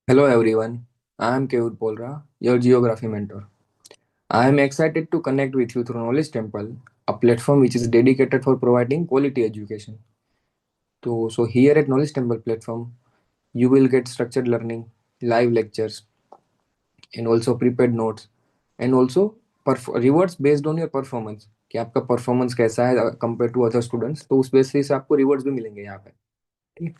Hello everyone, I am Kevud Polra, your geography mentor. I am excited to connect with you through Knowledge Temple, a platform which is dedicated for providing quality education. So here at Knowledge Temple platform, you will get structured learning, live lectures, and also prepared notes, and also rewards based on your performance. कि आपका performance कैसा है compare to other students, तो उस basis से आपको rewards भी मिलेंगे यहाँ पे। ठीक है।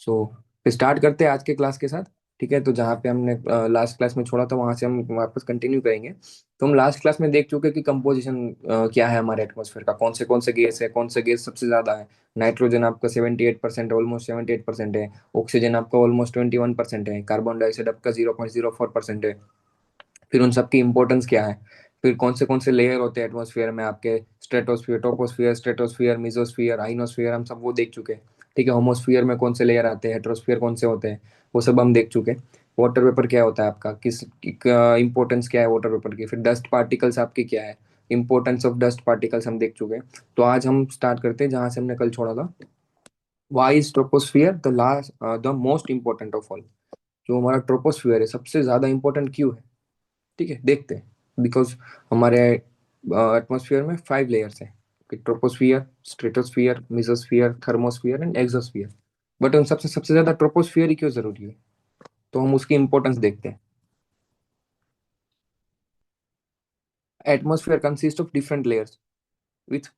सो फिर स्टार्ट करते हैं आज के क्लास के साथ। ठीक है, तो जहाँ पे हमने लास्ट क्लास में छोड़ा था वहां से हम वापस कंटिन्यू करेंगे। तो हम लास्ट क्लास में देख चुके कि कंपोजिशन क्या है हमारे एटमॉस्फेयर का, कौन से गैस है, कौन से गैस सबसे ज्यादा है। नाइट्रोजन आपका 78% है, ऑलमोस्ट 78% है। ऑक्सीजन आपका ऑलमोस्ट 21% है। कार्बन डाइऑक्साइड आपका 0.04% है। फिर उन सबकी इंपॉर्टेंस क्या है। फिर कौन से लेयर होते हैं एटमॉस्फेयर में आपके, स्ट्रेटोस्फियर, टोपोस्फियर, स्ट्रेटोस्फियर, मिजोस्फियर, आइनोस्फियर, हम सब वो देख चुके हैं। ठीक है, होमोस्फियर में कौन से लेयर आते हैं, हेट्रोस्फियर कौन से होते हैं, वो सब हम देख चुके हैं। वाटर वेपर क्या होता है आपका, किस इंपॉर्टेंस क्या है वाटर वेपर की। फिर डस्ट पार्टिकल्स आपकी क्या है, इंपॉर्टेंस ऑफ डस्ट पार्टिकल्स हम देख चुके हैं। तो आज हम स्टार्ट करते हैं जहां से हमने कल छोड़ा था। Why is troposphere the last the most important of all. जो हमारा ट्रोपोस्फियर है सबसे ज्यादा इंपॉर्टेंट क्यों है। ठीक है, देखते हैं। बिकॉज हमारे एटमॉस्फेयर में 5 लेयर्स हैं। Troposphere, stratosphere, mesosphere, thermosphere and exosphere. But उन सबसे सबसे ज्यादा ट्रोपोस्फियर ही क्यों जरूरी है, तो हम उसकी इंपॉर्टेंस देखते हैं। Atmosphere consist of different layers with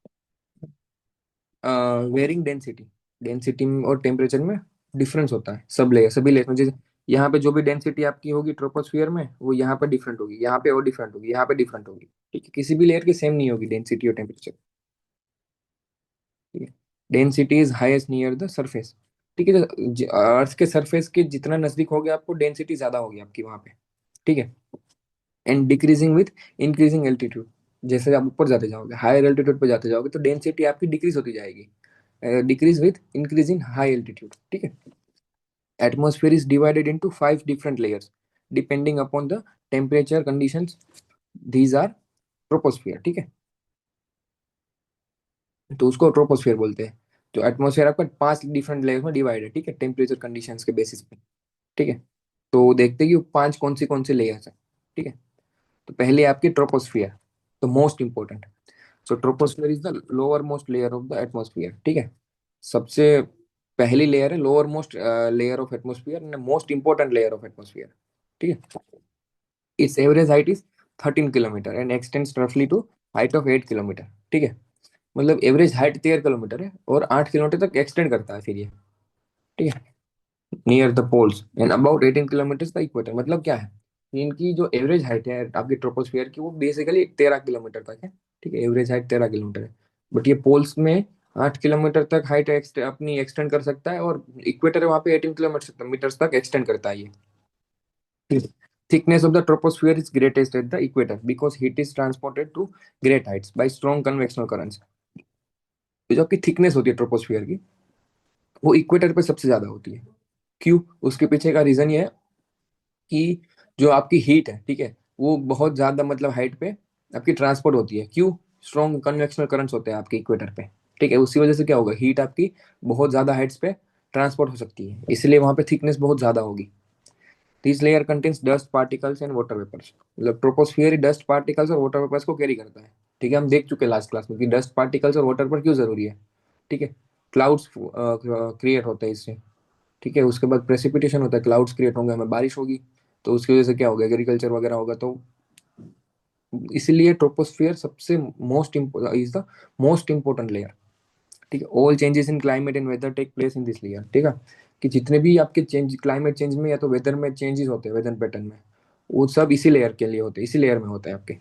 varying density. Density और टेम्परेचर में डिफरेंस होता है सभी लेयर में। जैसे यहाँ पे जो भी डेंसिटी आपकी होगी ट्रोपोस्फियर में, वो यहाँ पे डिफरेंट होगी, यहाँ पे और डिफरेंट होगी, यहाँ पे डिफरेंट होगी। ठीक है, किसी भी लेयर की सेम नहीं होगी डेंसिटी और टेम्परेचर। ठीक है। Density is highest near the surface. ठीक है, अर्थ के सरफेस के जितना नजदीक होगे आपको डेंसिटी ज्यादा होगी आपकी वहां पे। ठीक है। And decreasing with increasing altitude. जैसे आप ऊपर जाते जाओगे, हायर एल्टीट्यूड पे जाते जाओगे, तो डेंसिटी आपकी डिक्रीज होती जाएगी। Decrease with increase in high altitude. ठीक है। Atmosphere is divided into 5 different layers depending upon the temperature conditions. These are troposphere. ठीक है, तो उसको ट्रोपोस्फियर बोलते हैं। तो एटमॉस्फेयर आपका 5 डिफरेंट लेयर्स में डिवाइड है। ठीक है, टेम्परेचर कंडीशंस के बेसिस पे। ठीक है। तो देखते हैं कि वो पांच कौन सी लेयर्स है। ठीक है। तो पहले आपकी ट्रोपोस्फियर, तो most important. So troposphere is the lower most layer of the atmosphere. ठीक है, सबसे पहली लेयर है, lower most layer of atmosphere and most important layer of atmosphere. ठीक है। It's average height is 13 kilometre and x tends रफली to height of 8 kilometre. ठीक है, मतलब एवरेज हाइट 13 किलोमीटर है और 8 किलोमीटर तक एक्सटेंड करता है फिर ये। ठीक है। Near the poles and about 18 kilometre the equator. मतलब क्या है, इनकी जो एवरेज हाइट है आपकी ट्रोपोस्फियर की, वो बेसिकली 13 किलोमीटर तक है। ठीक है, एवरेज हाइट 13 किलोमीटर है। बट ये पोल्स में 8 किलोमीटर तक हाइट अपनी एक्सटेंड कर सकता है, और इक्वेटर वहां पे 18 किलोमीटर मीटर्स तक एक्सटेंड करता है ये। Thickness of the troposphere is greatest at the equator because heat is transported to great heights by strong convectional currents. तो जो आपकी थिकनेस होती है ट्रोपोस्फियर की, वो इक्वेटर पे सबसे ज्यादा होती है। क्यों, उसके पीछे का रीजन ये है कि जो आपकी हीट है, ठीक है, वो बहुत ज्यादा मतलब हाइट पे आपकी ट्रांसपोर्ट होती है। क्यों, स्ट्रॉन्ग कन्वेक्शनल करंट्स होते हैं आपके इक्वेटर पे। ठीक है, उसी वजह से क्या होगा, हीट आपकी बहुत ज्यादा हाइट्स पे ट्रांसपोर्ट हो सकती है, इसलिए वहां पे थिकनेस बहुत ज्यादा होगी। This layer contains dust particles and water vapours. मतलब ट्रोपोस्फियर डस्ट पार्टिकल्स और वाटर वेपर्स को कैरी करता है। ठीक है, हम देख चुके हैं लास्ट क्लास में कि डस्ट पार्टिकल्स और वाटर वेपर क्यों जरूरी है। ठीक है, क्लाउड्स क्रिएट होते हैं इससे। ठीक है, उसके बाद प्रेसिपिटेशन होता है, क्लाउड्स क्रिएट होंगे, हमें बारिश होगी, तो उसकी वजह से क्या होगा, एग्रीकल्चर वगैरह होगा। तो इसीलिए ट्रोपोस्फियर सबसे most is the most important layer. ठीक है, all changes in climate and weather take place in this layer. ठीक है, कि जितने भी आपके चेंज क्लाइमेट चेंज में या तो वेदर में चेंजेस होते हैं, वेदर पैटर्न में, वो सब इसी लेयर के लिए होते हैं, इसी लेयर में होते हैं आपके।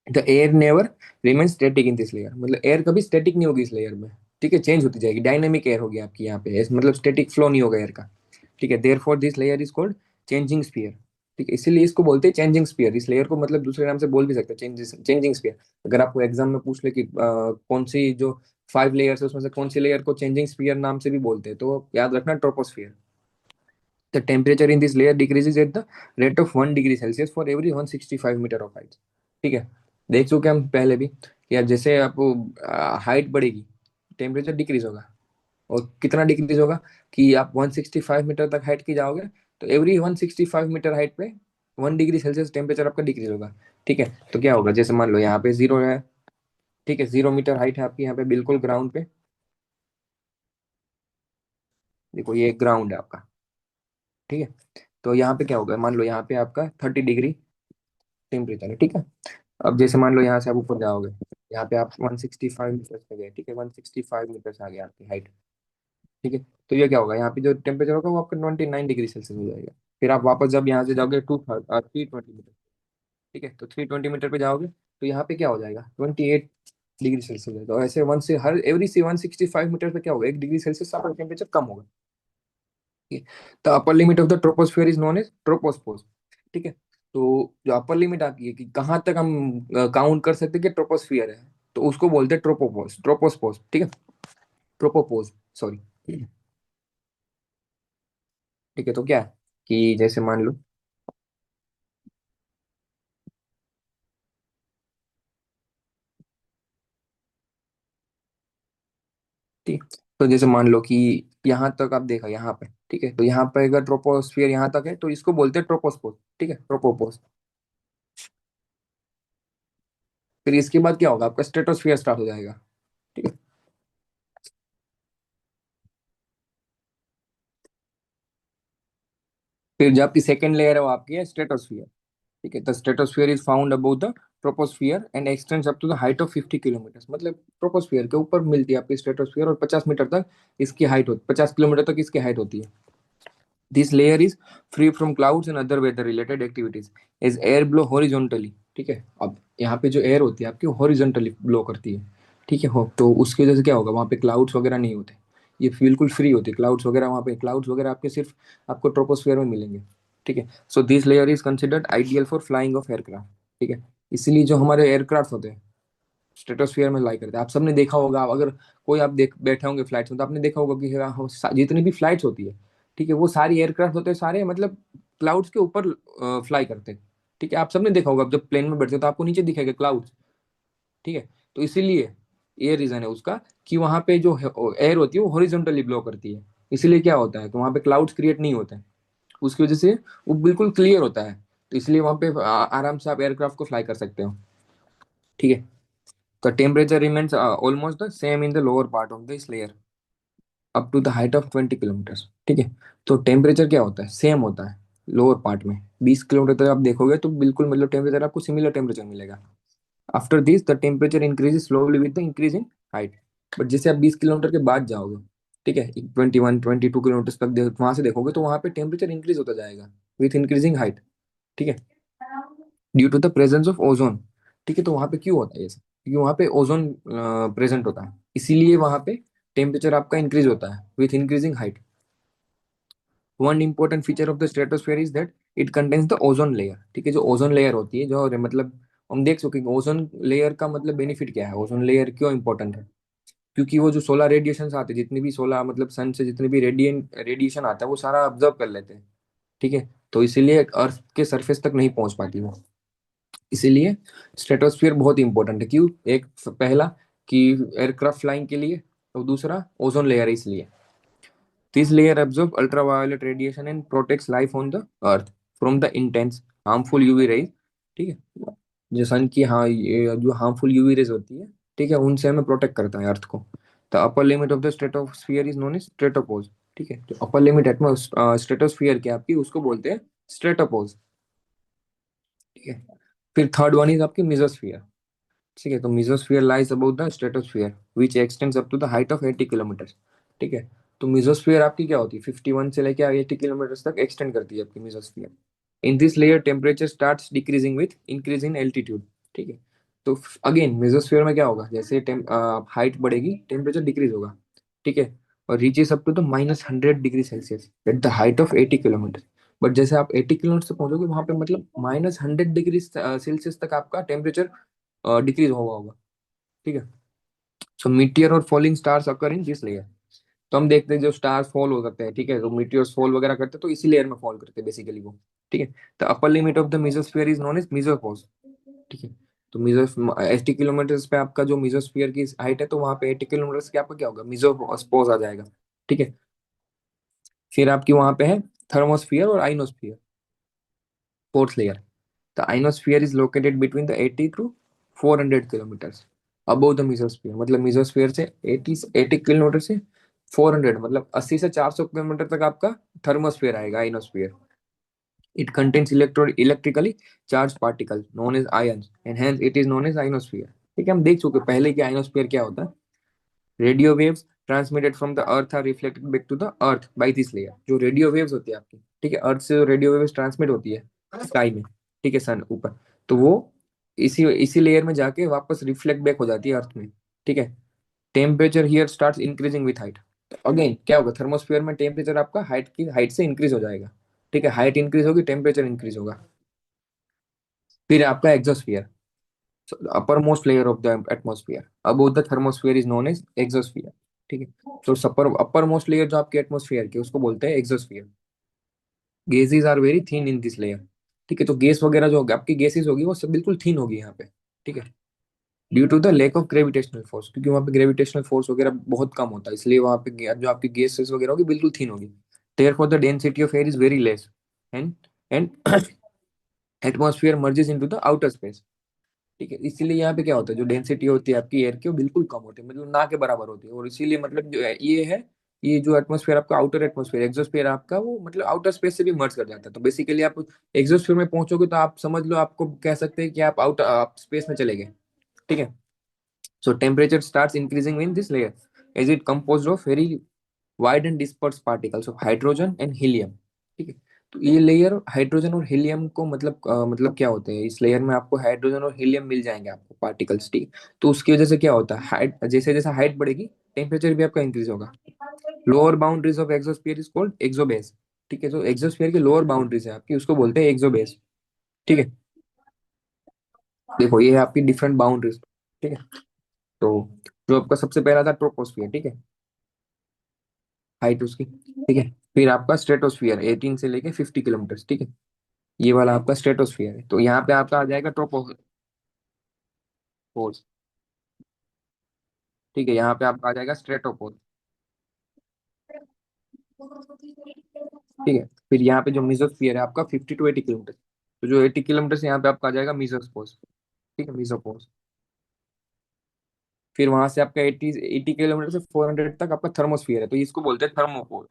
The air never remain static in this layer. मतलब एयर कभी स्टेटिक नहीं होगी इस लेयर में। ठीक है, चेंज होती जाएगी, डायनेमिक एयर होगी आपकी यहाँ पे, मतलब स्टेटिक फ्लो नहीं होगा एयर का। ठीक है, therefore this layer is called changing sphere. ठीक है, इसीलिए इसको बोलते हैं चेंजिंग स्फीयर। इस लेयर को मतलब दूसरे नाम से बोल भी सकते हैं, चेंजिंग स्फीयर। अगर आपको एग्जाम में पूछ ले कि कौन सी जो 5 लेयर्स है उसमें से कौन सी लेयर को चेंजिंग स्फीयर नाम से भी बोलते हैं, तो याद रखना troposphere. The temperature in this layer decreases at the rate of 1 degree Celsius for every 165 metre of height. ठीक है, देख चुके हम पहले भी कि यार जैसे आप हाइट बढ़ेगी, टेम्परेचर डिक्रीज होगा। और कितना डिक्रीज होगा, कि आप 165 मीटर तक हाइट की जाओगे, तो एवरी 165 मीटर हाइट पे 1 डिग्री सेल्सियस टेम्परेचर आपका डिक्रीज होगा। ठीक है, तो क्या होगा, जैसे मान लो यहाँ पे 0 है। ठीक है, 0 मीटर हाइट है आपकी यहाँ पे बिल्कुल ग्राउंड पे। देखो ये ग्राउंड है आपका। ठीक है, तो यहाँ पे क्या होगा, मान लो यहाँ पे आपका 30 डिग्री टेम्परेचर है। ठीक है, अब जैसे मान लो यहाँ से आप ऊपर जाओगे, यहाँ पे आप 165 मीटर पे गए। ठीक है, 165 मीटर आ गया आपकी हाइट। ठीक है, तो ये क्या होगा, यहाँ पे जो टेम्परेचर होगा वो आपका 29 डिग्री सेल्सियस हो जाएगा। फिर आप वापस जब यहाँ से जाओगे 320 मीटर। ठीक है, तो 320 मीटर पे जाओगे तो यहाँ पे क्या हो जाएगा, 28 डिग्री सेल्सियस हो जाएगा। और ऐसे वन से हर एवरी से 165 मीटर पे क्या होगा, 1 डिग्री सेल्सियस आपका टेम्परेचर कम होगा। The upper limit of the troposphere is known as tropopause. ठीक है, तो जो अपर लिमिट आती है कि कहाँ तक हम काउंट कर सकते हैं कि ट्रोपोस्फियर है, तो उसको बोलते हैं ट्रोपोपोज, ट्रोपोस्पोज। ठीक है, ट्रोपोपोज, सॉरी। ठीक है, तो क्या है कि जैसे मान लो, ठीक, तो जैसे मान लो कि यहाँ तक आप देखा यहाँ पे। ठीक है, तो यहाँ पे अगर ट्रोपोस्फियर यहाँ तक है तो इसको बोलते हैं ट्रोपोस्पोज। ठीक है, ट्रोपोपोज। फिर इसके बाद क्या होगा, आपका स्ट्रेटोस्फियर स्टार्ट हो जाएगा। ठीक है, फिर जो आपकी सेकंड लेयर है वो आपकी है स्ट्रेटोस्फियर। ठीक है, the stratosphere is found above the troposphere and extends up to the height of 50 kilometre. मतलब ट्रोपोस्फियर के ऊपर मिलती है आपकी स्ट्रेटोस्फियर, और 50 मीटर तक इसकी हाइट होती, 50 किलोमीटर तक इसकी हाइट होती है। This layer is free from clouds and other weather related activities as air blow horizontally. ठीक है, अब यहाँ पे जो एयर होती है आपकी हॉरिजॉन्टली ब्लो करती है। ठीक है, हो तो उसकी वजह से क्या होगा, वहाँ पे क्लाउड्स वगैरह नहीं होते। ये बिल्कुल फ्री होती है क्लाउड्स वगैरह, वहाँ पे क्लाउड्स वगैरह आपके सिर्फ आपको ट्रोपोस्फियर में मिलेंगे। ठीक है, so this layer is considered ideal for flying of aircraft. ठीक है, इसलिए जो हमारे एयरक्राफ्ट होते हैं स्ट्रेटोस्फियर में लाई करते हैं। आप सबने देखा होगा, अगर कोई आप देख बैठे होंगे फ्लाइट्स में तो आपने देखा होगा कि हाँ, जितनी भी फ्लाइट्स होती है, ठीक है, वो सारी एयरक्राफ्ट होते हैं, सारे मतलब क्लाउड्स के ऊपर फ्लाई करते हैं। ठीक है, आप सबने देखा होगा, आप जब प्लेन में बैठते हो तो आपको नीचे दिखेगा क्लाउड्स। ठीक है, तो इसीलिए ये रीजन है उसका कि वहां पे जो एयर होती है वो हॉरिजॉन्टली ब्लो करती है। इसीलिए क्या होता है कि वहां पे क्लाउड्स क्रिएट नहीं होते हैं। उसकी वजह से वो बिल्कुल क्लियर होता है। तो इसलिए वहां पे आराम से आप एयरक्राफ्ट को फ्लाई कर सकते हो। ठीक है, the temperature remains almost the same in the lower part of this layer up to the height of 20 kilometre. ठीक है, तो टेम्परेचर क्या होता है, सेम होता है लोअर पार्ट में। 20 किलोमीटर तक आप देखोगे तो बिल्कुल मतलब टेम्परेचर आपको सिमिलर टेम्परेचर मिलेगा। After this the temperature increases slowly with the increase in height. But जैसे आप 20 किलोमीटर के बाद जाओगे, ठीक है, 21 22 किलोमीटर तक वहां से देखोगे तो वहां पे टेम्परेचर इंक्रीज होता जाएगा विथ इंक्रीजिंग हाइट। ठीक है, due to the presence of ozone. ठीक है, तो वहां पे क्यों होता है ऐसा, क्योंकि वहां पे ओजोन प्रेजेंट होता है, इसीलिए वहां पे टेम्परेचर आपका इंक्रीज होता है with increasing height. One important feature of the stratosphere is that it contains the ozone layer. ठीक है, जो ओजोन लेयर होती है, जो मतलब हम देख सकेंगे ओजोन लेयर का मतलब बेनिफिट क्या है, ओजोन लेयर क्यों इंपॉर्टेंट है। क्योंकि वो जो सोलर रेडिएशन आते हैं, जितनी भी सोलर मतलब सन से जितनी भी रेडिएशन आता है वो सारा ऑब्जर्व कर लेते हैं। ठीक है, तो इसीलिए अर्थ के सरफेस तक नहीं पहुंच पाती वो। इसीलिए स्ट्रेटोस्फियर बहुत इंपॉर्टेंट है। क्यों, एक पहला कि एयरक्राफ्ट फ्लाइंग के लिए, और दूसरा ओजोन लेयर है इसलिए। This layer absorbs ultraviolet radiation and protects life on the earth from the intense harmful UV rays। ठीक है, जो सन की, हाँ, ये जो हार्मफुल यूवी रेज होती है, ठीक है, उनसे हमें प्रोटेक्ट करता है अर्थ को। The upper limit of the stratosphere is known as stratopause. ठीक है, जो अपर लिमिट स्ट्रेटोस्फियर की आपकी उसको बोलते हैं स्ट्रेटोपोज। ठीक है, फिर थर्ड वन इज आपकी मिजोस्फियर। ठीक है, तो mesosphere lies about the stratosphere which extends up to the height of 80 kilometre. ठीक है, तो मिजोस्फियर आपकी क्या होती है, 51 से लेकर 80 किलोमीटर तक एक्सटेंड करती है आपकी mesosphere. In this layer temperature starts decreasing with increase in altitude. ठीक है, तो अगेन मेसोस्फीयर में क्या होगा, जैसे हाइट बढ़ेगी टेम्परेचर डिक्रीज होगा। ठीक है, और reaches up to the -100 degree Celsius at the height of 80 kilometre. But जैसे आप 80 किलोमीटर तक पहुंचोगे वहां पे मतलब -100 डिग्री सेल्सियस तक आपका टेम्परेचर डिक्रीज हुआ होगा। ठीक है, सो मीटियर और falling stars occur in this layer. तो हम देखते हैं जो स्टार्स फॉल हो सकते हैं, ठीक है, तो मीटियोर्स फॉल वगैरह करते हैं तो इसी लेयर में फॉल करते हैं बेसिकली वो। ठीक है, the upper limit of the mesosphere is known as mesopause. ठीक है, तो मीजो 80 किलोमीटर पे आपका जो मीजोस्फीयर की हाइट है, तो वहां पे 80 किलोमीटर के आपका क्या होगा, मीजोस्पोज आ जाएगा। ठीक है, फिर आपकी वहां पे है थर्मोस्फियर और ionosphere, fourth layer. The ionosphere is located between the 80 to 400 kilometres above the mesosphere, मतलब मेसोस्फियर से 80 किलोमीटर से 400, मतलब 80 से 400 किलोमीटर तक आपका थर्मोस्फियर आएगा, ionosphere. It contains electrically charge particle known as ions and hence it is known as ionosphere. ठीक है, हम देख चुके पहले कि आइनोस्फियर क्या होता है। Radio waves transmitted from the earth are reflected back to the earth by this layer. जो रेडियो वेव्स होती है आपकी, ठीक है, अर्थ से जो रेडियो वेव्स ट्रांसमिट होती है स्काई में, ठीक है, सन ऊपर, तो वो इसी इसी लेयर में जाके वापस रिफ्लेक्ट बैक हो जाती है अर्थ में। ठीक है, temperature here starts increasing with height. तो अगेन क्या होगा, थर्मोस्फियर में टेम्परेचर आपका हाइट से इंक्रीज हो जाएगा। ठीक है, हाइट इंक्रीज होगी, टेम्परेचर इंक्रीज होगा। फिर आपका exosphere, so the uppermost layer of the atmosphere above the thermosphere is known as exosphere। ठीक है, तो uppermost layer जो आपके एटमोस्फेयर की उसको बोलते हैं exosphere. Gases are very thin in this layer. ठीक है, तो गैस वगैरह जो होगी आपकी, गैसेस होगी वो सब बिल्कुल थिन होगी यहाँ पे। ठीक है, due to the lack of gravitational force, क्योंकि वहाँ पे ग्रेविटेशनल फोर्स वगैरह बहुत कम होता है, इसलिए वहाँ पे जो आपकी गैसेस वगैरह होगी बिल्कुल थिन होगी। Therefore the density of air is very less and and atmosphere merges into the outer space. ठीक है, इसीलिए यहाँ पे क्या होता है, जो डेंसिटी होती है आपकी एयर की वो बिल्कुल कम होती है, मतलब ना के बराबर होती है। और इसीलिए मतलब जो है ये है, ये जो एटमोस्फेयर आपका आउटर एटमोस्फेयर एक्सोस्फेयर आपका, वो मतलब आउटर स्पेस से भी मर्ज कर जाता है। तो बेसिकली आप एक्सोस्फेयर में पहुंचोगे तो आप समझ लो, आपको कह सकते हैं कि आप स्पेस में चले गए। ठीक है, so temperature starts increasing in this layer as it composed of very wide and disperse particles of hydrogen and helium. ठीक है, तो ये लेयर हाइड्रोजन और हीलियम को मतलब क्या होते हैं, इस लेयर में आपको हाइड्रोजन और हीलियम मिल जाएंगे आपको पार्टिकल्स। ठीक है, तो उसकी वजह से क्या होता है, हाइट जैसे जैसे हाइट बढ़ेगी टेम्परेचर भी आपका इंक्रीज होगा। Lower boundaries of exosphere is called exobase. ठीक है, जो एक्सोस्फीयर की लोअर बाउंड्रीज है आपकी उसको बोलते हैं एक्सोबेस। ठीक है, देखो ये है आपकी डिफरेंट बाउंड्रीज। ठीक है, तो जो आपका सबसे पहला था ट्रोपोस्फियर। ठीक है, हाइट उसकी। ठीक है, फिर आपका स्ट्रेटोस्फियर 18 से लेके 50 किलोमीटर। ठीक है, ये वाला आपका स्ट्रेटोस्फियर है। तो यहाँ पे आपका आ जाएगा ट्रोपोस्फियर। ठीक है, यहाँ पे आपका आ जाएगा स्ट्रेटोपोज। ठीक है, फिर यहाँ पे जो मीजोस्फियर है आपका 50 to 80 किलोमीटर। तो जो 80 किलोमीटर से यहाँ पे आपका आ जाएगा मीजोस्पोज। ठीक है, मीजोपोज। फिर वहां से आपका 80 किलोमीटर से 400 तक आपका थर्मोस्फियर है, तो इसको बोलते हैं थर्मोपोज।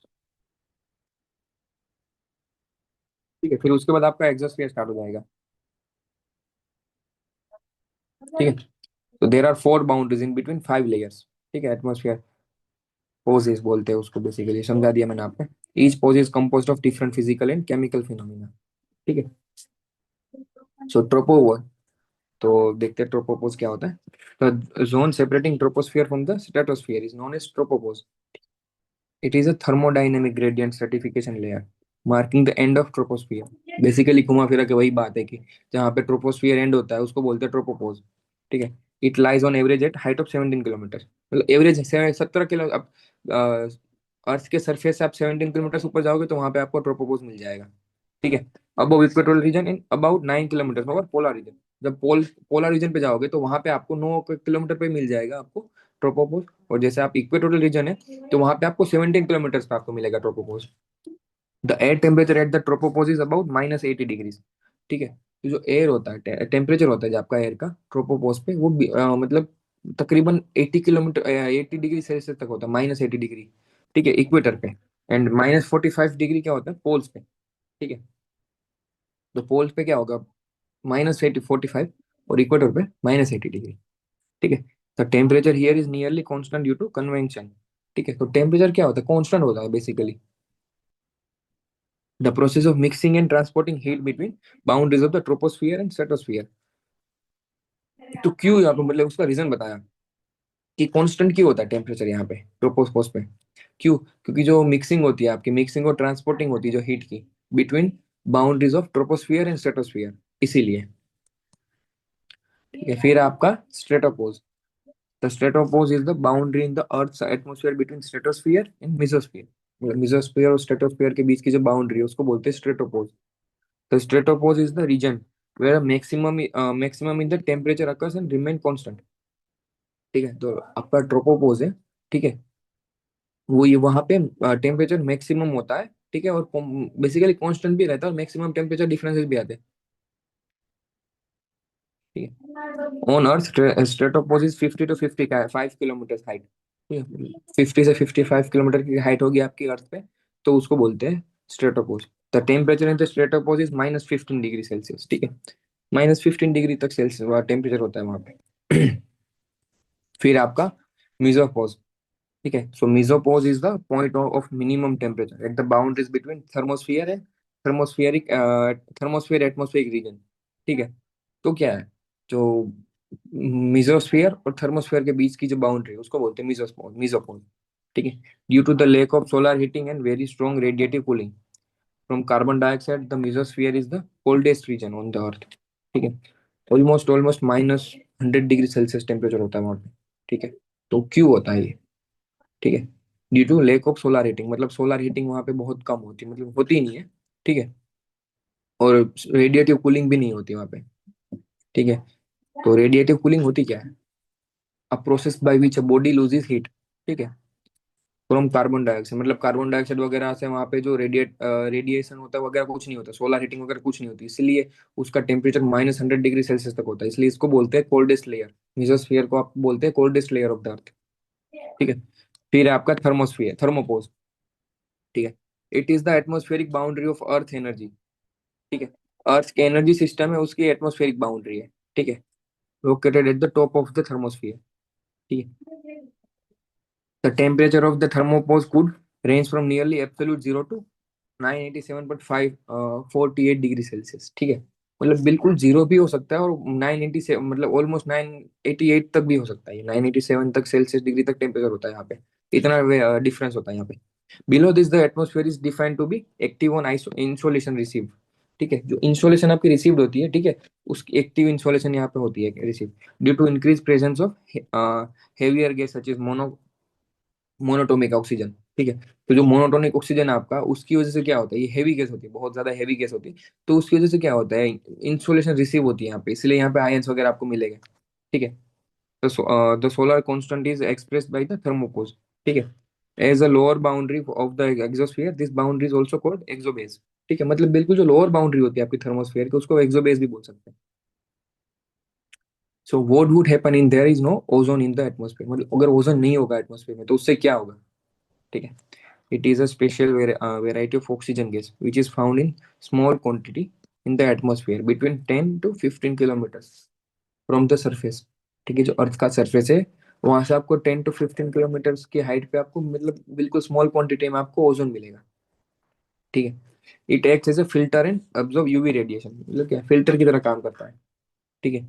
ठीक है, फिर उसके बाद आपका एक्सोस्फियर स्टार्ट हो जाएगा। ठीक है, तो there are 4 boundaries in between 5 layers. ठीक है, एटमोस्फियर पोजेस बोलते हैं उसको, बेसिकली समझा दिया मैंने आपको। Each pose is composed of different physical and chemical phenomena. ठीक है, सो ट्रोपो, तो देखते हैं ट्रोपोपोज क्या होता है। The zone separating troposphere from the stratosphere is known as tropopause. It is a thermodynamic gradient certification layer marking the end of troposphere. Basically घुमा फिरा के वही बात है कि जहाँ पे ट्रोपोस्फियर एंड होता है उसको बोलते हैं ट्रोपोपोज। ठीक है, it lies on average at height of 17 kilometre, मतलब एवरेज 17 किलो। अब अर्थ के सरफेस से आप 17 किलोमीटर ऊपर जाओगे तो वहां पे आपको ट्रोपोपोज मिल जाएगा। ठीक है, above equatorial region in about 9 kilometre over polar region. जब पोलर रीजन पे जाओगे तो वहां पे आपको 9 किलोमीटर पे मिल जाएगा आपको ट्रोपोपोज। और जैसे आप इक्वेटोरियल रीजन है तो वहां पे आपको 17 किलोमीटर पे आपको मिलेगा tropopause. The air temperature at the tropopause is about -80 degrees. ठीक है, तो जो एयर होता है, टेम्परेचर होता है जो आपका एयर का ट्रोपोपोज पे, वो मतलब तकरीबन 80 किलोमीटर 80 डिग्री सेल्सियस तक होता है, -80 डिग्री। ठीक है, इक्वेटर पे। एंड -45 डिग्री क्या होता है पोल्स पे। ठीक है, तो पोल्स पे क्या होगा, -80 45, और इक्वेटर पे -80 डिग्री। ठीक है, तो temperature here is nearly constant due to convention. ठीक है, तो टेम्परेचर क्या होता है, कांस्टेंट होता है basically. The process of mixing and transporting heat between boundaries of the troposphere and stratosphere. तो क्यों यहाँ पे, मतलब उसका रीजन बताया कि कांस्टेंट क्यों होता है टेम्परेचर यहाँ पे ट्रोपोस्फोस पे। क्यों, क्योंकि जो मिक्सिंग होती है आपकी, मिक्सिंग और ट्रांसपोर्टिंग होती है जो हीट की between boundaries of troposphere and stratosphere, इसीलिए। ठीक है, फिर आपका stratopause. The stratopause is the boundary in the earth atmosphere between stratosphere and mesosphere. मतलब मेसोस्फियर और स्ट्रेटोस्फियर के बीच की जो बाउंड्री है उसको बोलते हैं stratopause. The stratopause is the region where maximum in the temperature occurs and remain constant। ठीक है, तो आपका ट्रोपोपोज है। ठीक है, वो ये वहां पे टेम्परेचर मैक्सिमम होता है ठीक है, और बेसिकली कांस्टेंट भी रहता है और मैक्सिमम टेम्परेचर डिफरेंसेस भी आते हैं। ठीक है, on earth stratopause is 50 to 55 kilometre height. ठीक है, 50 से 55 किलोमीटर की हाइट होगी आपकी अर्थ पे, तो उसको बोलते हैं stratopause. The temperature in the stratopause is -15 degree Celsius. ठीक है, -15 डिग्री तक सेल्सियस टेम्परेचर होता है वहां पे। फिर आपका मीजोपोज। ठीक है, so mesopause is the point of minimum temperature at the boundaries between thermosphere and thermospheric thermosphere atmospheric region. ठीक है, तो क्या है, जो मिजोस्फियर और थर्मोस्फियर के बीच की जो बाउंड्री है उसको बोलते हैं मिजोस्पोज, मिजोपोज। ठीक है, due to the lack of solar heating and very strong radiative cooling from carbon dioxide, the mesosphere is the coldest region on the earth. ठीक है, almost almost -100 degree Celsius temperature होता है वहां पे। ठीक है, तो क्यों होता है ये? ठीक है, due to lack of solar heating, मतलब सोलर हीटिंग वहां पे बहुत कम होती है, मतलब होती ही नहीं है। ठीक है, और रेडिएटिव कूलिंग भी नहीं होती वहां पे। ठीक है, तो रेडिएटिव कूलिंग होती क्या है? A process by which a body loses heat. ठीक है, फ्रॉम कार्बन डाइऑक्साइड, मतलब कार्बन डाइऑक्साइड वगैरह से वहां पे जो रेडिएशन होता है वगैरह कुछ नहीं होता, सोलर हीटिंग वगैरह कुछ नहीं होती, इसलिए उसका टेम्परेचर -100 डिग्री सेल्सियस तक होता है, इसलिए इसको बोलते हैं कोल्डेस्ट लेयर। मेसोस्फियर को आप बोलते हैं coldest layer of the earth. ठीक है, फिर है आपका थर्मोस्फियर, थर्मोपोज। ठीक है, it is the atmospheric boundary of earth energy. ठीक है, अर्थ के एनर्जी सिस्टम है उसकी एटमोस्फेरिक बाउंड्री है। ठीक है, located at the top of the thermosphere. ठीक है, the temperature of the thermopause could range from nearly absolute zero to 987.548 degree Celsius. ठीक है, मतलब बिल्कुल जीरो भी हो सकता है, और 987 मतलब ऑलमोस्ट 988 तक भी हो सकता है, 987 तक सेल्सियस डिग्री तक टेम्परेचर होता है यहाँ पे। इतना डिफरेंस होता है यहाँ पे। Below this the atmosphere is defined to be active on insolation receive. ठीक है, जो इंसोलेशन आपकी रिसीव्ड होती है, ठीक है, उसकी एक्टिव इंसोलेशन यहाँ पे होती है receive, due to increase presence of heavier gas such is monatomic oxygen. ठीक है, तो जो मोनोटोनिक ऑक्सीजन है आपका, उसकी वजह से क्या होता है, ये हैवी गैस होती है, बहुत ज्यादा हैवी गैस होती है, तो उसकी वजह से क्या होता है, इंसोलेशन रिसीव होती है यहाँ पे, इसलिए यहाँ पे आयंस वगैरह आपको मिलेगा। ठीक है, तो the solar constant is expressed by the thermopause. ठीक है, as a lower boundary of the exosphere, this boundary is also called exobase. ठीक है, मतलब बिल्कुल जो लोअर बाउंड्री होती है आपकी थर्मोस्फेयर की, उसको एक्सोबेस भी बोल सकते हैं। So what would happen in there is no ozone in the atmosphere, मतलब अगर ओजोन नहीं होगा एटमोस्फेयर में तो उससे क्या होगा? ठीक है, it is a special variety of oxygen gas which is found in small quantity in the atmosphere between 10 to 15 kilometers from the surface। ठीक है, जो अर्थ का सरफेस है वहां से आपको 10 to 15 किलोमीटर की हाइट पे आपको मतलब बिल्कुल स्मॉल क्वांटिटी में आपको ओजोन मिलेगा। ठीक है, it acts as a filter and absorb UV radiation, मतलब क्या फिल्टर की तरह काम करता है। ठीक है,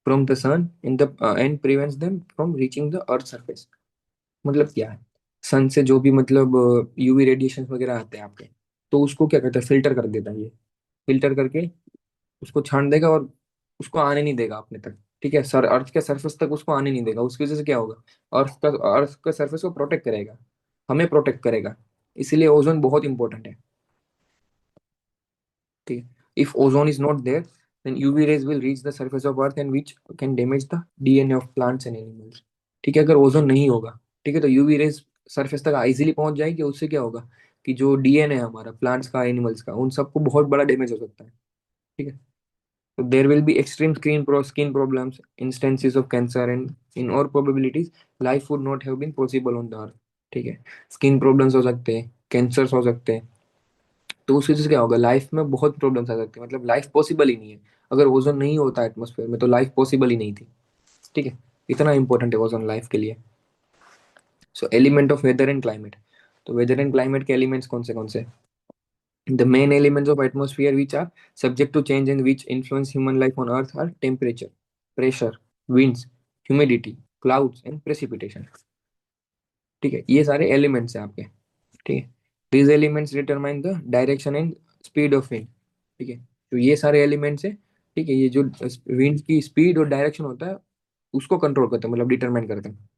from the sun in the end prevents them from reaching the earth surface. मतलब क्या है, सन से जो भी मतलब यूवी रेडिएशन वगैरह आते हैं आपके, तो उसको क्या करता है, फिल्टर कर देता है ये, फिल्टर करके उसको छान देगा और उसको आने नहीं देगा अपने तक। ठीक है, सर अर्थ के सरफेस तक उसको आने नहीं देगा, उसकी वजह से क्या होगा, अर्थ का सरफेस को प्रोटेक्ट करेगा, हमें प्रोटेक्ट करेगा, इसीलिए ओजोन बहुत इंपॉर्टेंट है। ठीक है, if ozone is not there then UV rays will reach the surface of earth and which can damage the DNA of plants and animals. ठीक है, अगर ओजोन नहीं होगा, ठीक है, तो यूवी रेज सरफेस तक इजीली पहुंच जाएगी, उससे क्या होगा कि जो डीएनए है हमारा प्लांट्स का एनिमल्स का, उन सबको बहुत बड़ा डैमेज हो सकता है। ठीक है, तो there will be extreme skin problems, instances of cancer and in और probabilities life would not have been possible on the earth. ठीक है, स्किन प्रॉब्लम्स हो सकते हैं, कैंसर्स हो सकते हैं, तो उस वजह से क्या होगा, लाइफ में बहुत प्रॉब्लम्स आ सकती है, मतलब लाइफ पॉसिबल ही नहीं है। अगर ओजोन नहीं होता एटमोस्फेयर में तो लाइफ पॉसिबल ही नहीं थी। ठीक है, इतना इंपॉर्टेंट है ओजोन लाइफ के लिए। So element of weather and climate, तो वेदर एंड क्लाइमेट के एलिमेंट्स कौन से? The main elements of atmosphere which are subject to change and which influence human life on earth are temperature, pressure, winds, humidity, clouds and precipitation. ठीक है, ये सारे elements हैं आपके। ठीक है, these elements determine the direction and speed of wind। ठीक है, तो ये सारे एलिमेंट्स है। ठीक है, ये जो विंड की स्पीड और डायरेक्शन होता है उसको कंट्रोल करते हैं, मतलब डिटरमाइन करते हैं।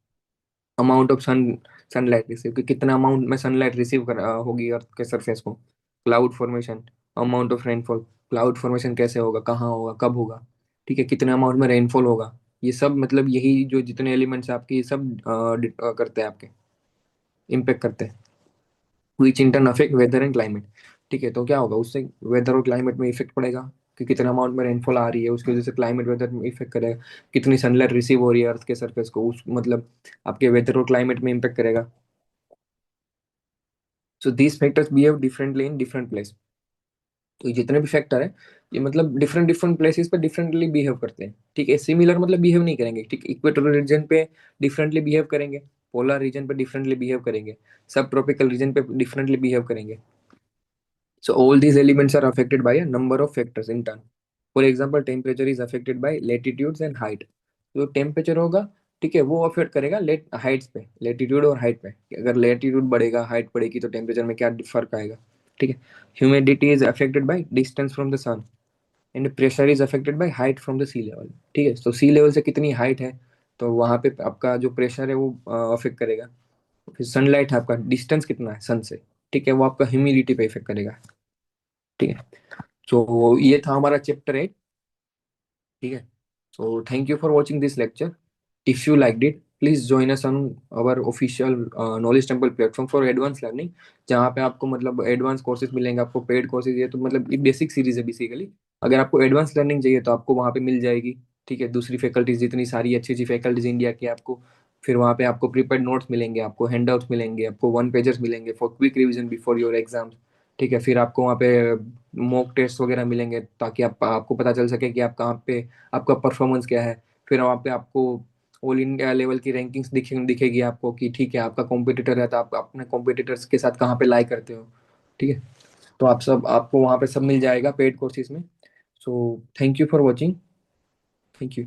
अमाउंट ऑफ सनलाइट रिसीव, कि कितना अमाउंट में सनलाइट रिसीव होगी अर्थ के सरफेस को। Cloud formation, amount of rainfall, cloud formation कैसे होगा, कहाँ होगा, कब होगा। ठीक है, कितने अमाउंट में रेनफॉल होगा, ये सब मतलब यही जो जितने एलिमेंट्स आपके ये सब करते हैं आपके, इम्पेक्ट करते हैं। Which in turn affect weather and climate. ठीक है, तो क्या होगा उससे, वेदर और क्लाइमेट में इफेक्ट पड़ेगा कि कितना अमाउंट में रेनफॉल आ रही है, उसकी वजह से क्लाइमेट वेदर में इफेक्ट करेगा। कितनी सनलाइट रिसीव हो रही है अर्थ के सरफेस को, उस मतलब आपके वेदर और क्लाइमेट में इम्पेक्ट करेगा। So these factors behave differently in different place. तो ये जितने भी फैक्टर है, ये मतलब डिफरेंट डिफरेंट प्लेसेस पे डिफरेंटली बिहेव करते हैं। ठीक है, सिमिलर मतलब बिहेव नहीं करेंगे। ठीक, इक्वेटोरियल रीजन पे डिफरेंटली बिहेव करेंगे, पोलर रीजन पे डिफरेंटली बिहेव करेंगे, सब ट्रॉपिकल रीजन पे डिफरेंटली बिहेव करेंगे। So all these elements are affected by a number of factors in turn. For example, temperature is affected by latitudes and height. जो temperature होगा, ठीक है, वो अफेक्ट करेगा लेट हाइट्स पे, लेटीट्यूड और हाइट पे। अगर लेटीट्यूड बढ़ेगा, हाइट बढ़ेगी, तो टेम्परेचर में क्या फर्क आएगा। ठीक है, humidity is affected by distance from the sun, and pressure is affected by height from the sea level. ठीक है, तो सी लेवल से कितनी हाइट है, तो वहां पे आपका जो प्रेशर है वो अफेक्ट करेगा। फिर सनलाइट है, आपका डिस्टेंस कितना है सन से, ठीक है, वो आपका ह्यूमिडिटी पे इफेक्ट करेगा। ठीक है, तो ये था हमारा चैप्टर 8। ठीक है, so thank you for watching this lecture. If you liked it, please join us on our official knowledge temple platform for advanced learning, जहाँ पे आपको मतलब एडवांस कोर्सेज मिलेंगे। आपको पेड कोर्सेज, ये तो मतलब ये बेसिक सीरीज है बेसिकली। अगर आपको एडवांस लर्निंग चाहिए तो आपको वहाँ पे मिल जाएगी। ठीक है, दूसरी फैकल्टीज, जितनी सारी अच्छी अच्छी फैकल्टीज इंडिया की, आपको फिर वहाँ पे आपको प्रिपेयर्ड नोट्स मिलेंगे, आपको हैंडआउट्स मिलेंगे, आपको वन पेजर्स मिलेंगे for quick revision before your exams. ठीक है, फिर आपको वहाँ पे मॉक टेस्ट वगैरह मिलेंगे, ताकि आपको पता चल सके कि आप कहाँ पे, आपका परफॉर्मेंस क्या है। फिर वहाँ पे आपको ऑल इंडिया लेवल की रैंकिंग्स दिखेगी आपको कि ठीक है, आपका कॉम्पिटिटर है तो आप अपने कॉम्पिटिटर्स के साथ कहाँ पे लाई करते हो। ठीक है, तो आप सब, आपको वहाँ पे सब मिल जाएगा पेड कोर्सेज में। So thank you for watching. Thank you.